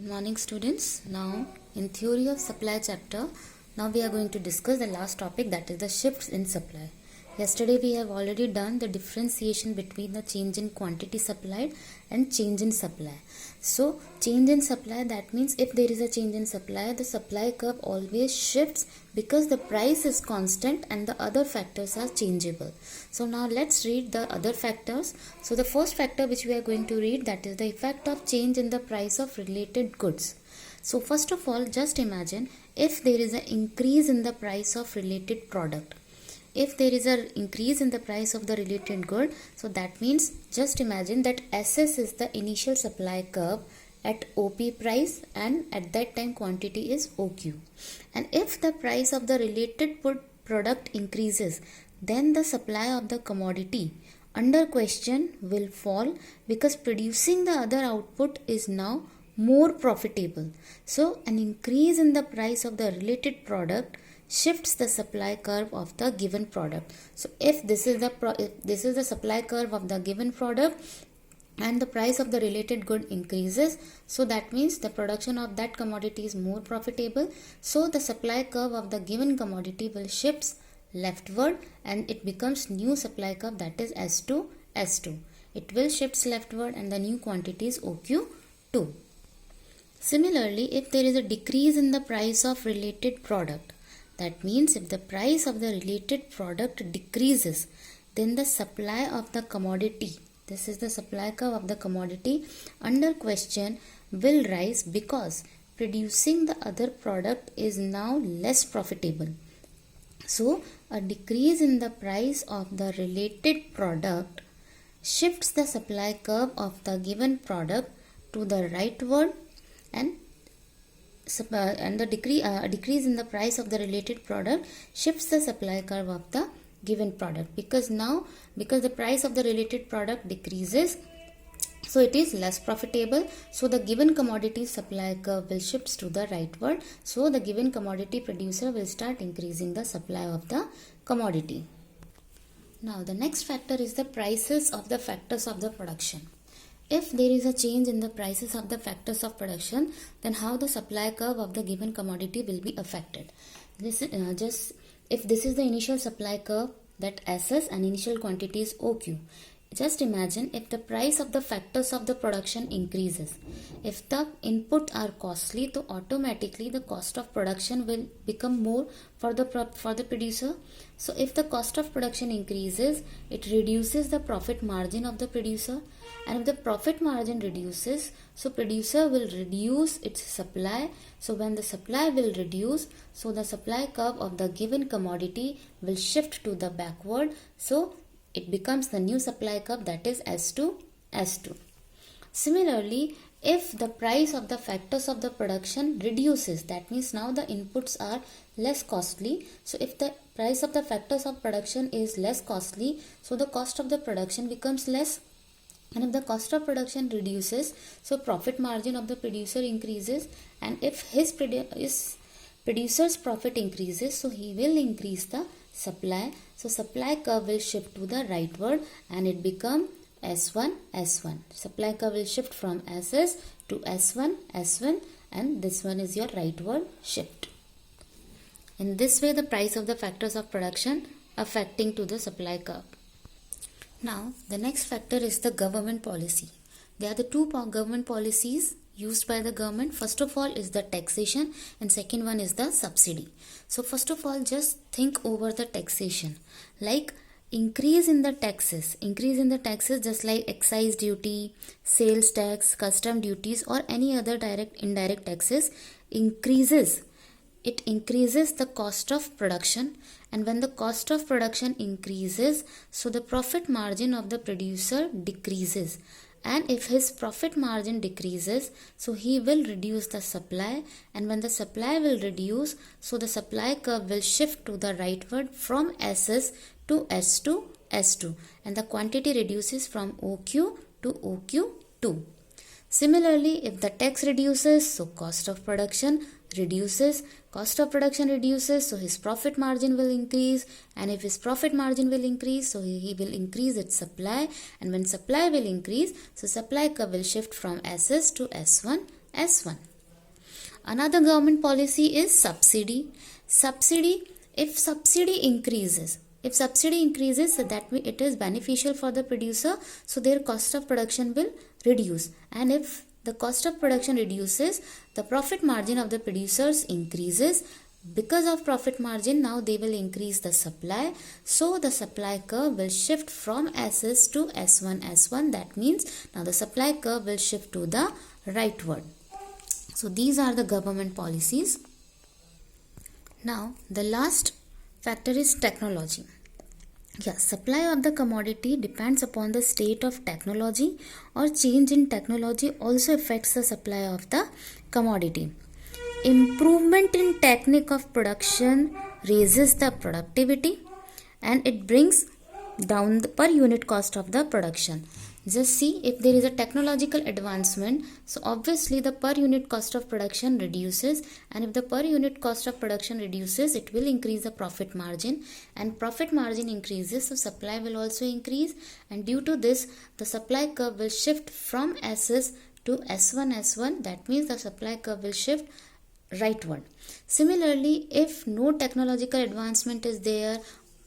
Morning students. Now in theory of supply chapter, now we are going to discuss the last topic, that is the shifts in supply. Yesterday we have already done the differentiation between the change in quantity supplied and change in supply. So change in supply, that means if there is a change in supply, the supply curve always shifts because the price is constant and the other factors are changeable. So now let's read the other factors. So the first factor which we are going to read, that is the effect of change in the price of related goods. So first of all, just imagine if there is an increase in the price of related product. If there is an increase in the price of the related good, so that means just imagine that SS is the initial supply curve at OP price, and at that time quantity is OQ. And if the price of the related product increases, then the supply of the commodity under question will fall because producing the other output is now more profitable. So an increase in the price of the related product shifts the supply curve of the given product. So if this is the supply curve of the given product and the price of the related good increases, so that means the production of that commodity is more profitable. So the supply curve of the given commodity will shift leftward and it becomes new supply curve, that is S2 S2. It will shift leftward and the new quantity is OQ2. Similarly, if there is a decrease in the price of related product, that means if the price of the related product decreases, then the supply of the commodity, this is the supply curve of the commodity under question, will rise because producing the other product is now less profitable. So a decrease in the price of the related product shifts the supply curve of the given product to the rightward, and the decrease in the price of the related product shifts the supply curve of the given product, because the price of the related product decreases, so it is less profitable. So the given commodity supply curve will shift to the rightward. So the given commodity producer will start increasing the supply of the commodity. Now the next factor is the prices of the factors of the production. If there is a change in the prices of the factors of production, then how the supply curve of the given commodity will be affected. If this is the initial supply curve, that SS, and initial quantity is OQ. Just imagine if the price of the factors of the production increases. If the input are costly, so automatically the cost of production will become more for the producer. So if the cost of production increases, it reduces the profit margin of the producer. And if the profit margin reduces, so producer will reduce its supply. So when the supply will reduce, so the supply curve of the given commodity will shift to the backward. So it becomes the new supply curve, that is S2 S2. Similarly, if the price of the factors of the production reduces, that means now the inputs are less costly. So if the price of the factors of production is less costly, so the cost of the production becomes less. And if the cost of production reduces, so profit margin of the producer increases. And if his producer's profit increases, so he will increase the supply. So supply curve will shift to the rightward and it become S1 S1. Supply curve will shift from SS to S1 S1, and this one is your rightward shift. In this way, the price of the factors of production affecting to the supply curve. Now the next factor is the government policy. There are the two government policies used by the government. First of all is the taxation, and second one is the subsidy. So first of all, just think over the taxation, like increase in the taxes just like excise duty, sales tax, custom duties, or any other direct indirect taxes increases. It increases the cost of production, and when the cost of production increases, so the profit margin of the producer decreases. And if his profit margin decreases, so he will reduce the supply, and when the supply will reduce, so the supply curve will shift to the rightward from SS to S2 S2, and the quantity reduces from OQ to OQ2. Similarly, if the tax reduces, so cost of production reduces. So his profit margin will increase, and if his profit margin will increase, so he will increase its supply, and when supply will increase, so supply curve will shift from SS to S1 S1. Another government policy is subsidy. If subsidy increases, so that means it is beneficial for the producer, so their cost of production will reduce. And if the cost of production reduces, the profit margin of the producers increases. Because of profit margin, now they will increase the supply, so the supply curve will shift from SS to S1. That means now the supply curve will shift to the rightward. So these are the government policies. Now the last factor is technology. Supply of the commodity depends upon the state of technology, or change in technology also affects the supply of the commodity. Improvement in technique of production raises the productivity, and it brings down the per unit cost of the production. Just see, if there is a technological advancement, so obviously the per unit cost of production reduces, and if the per unit cost of production reduces, it will increase the profit margin, and profit margin increases, so supply will also increase, and due to this the supply curve will shift from SS to S1. That means the supply curve will shift rightward. Similarly, if no technological advancement is there,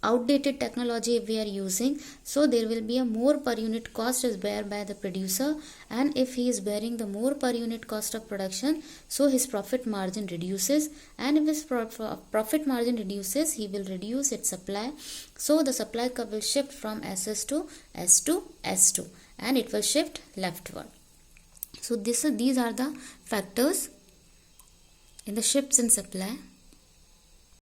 outdated technology if we are using, so there will be a more per unit cost is bear by the producer, and if he is bearing the more per unit cost of production, so his profit margin reduces, and if his profit margin reduces, he will reduce its supply, so the supply curve will shift from SS to S2, and it will shift leftward. So these are the factors in the shifts in supply.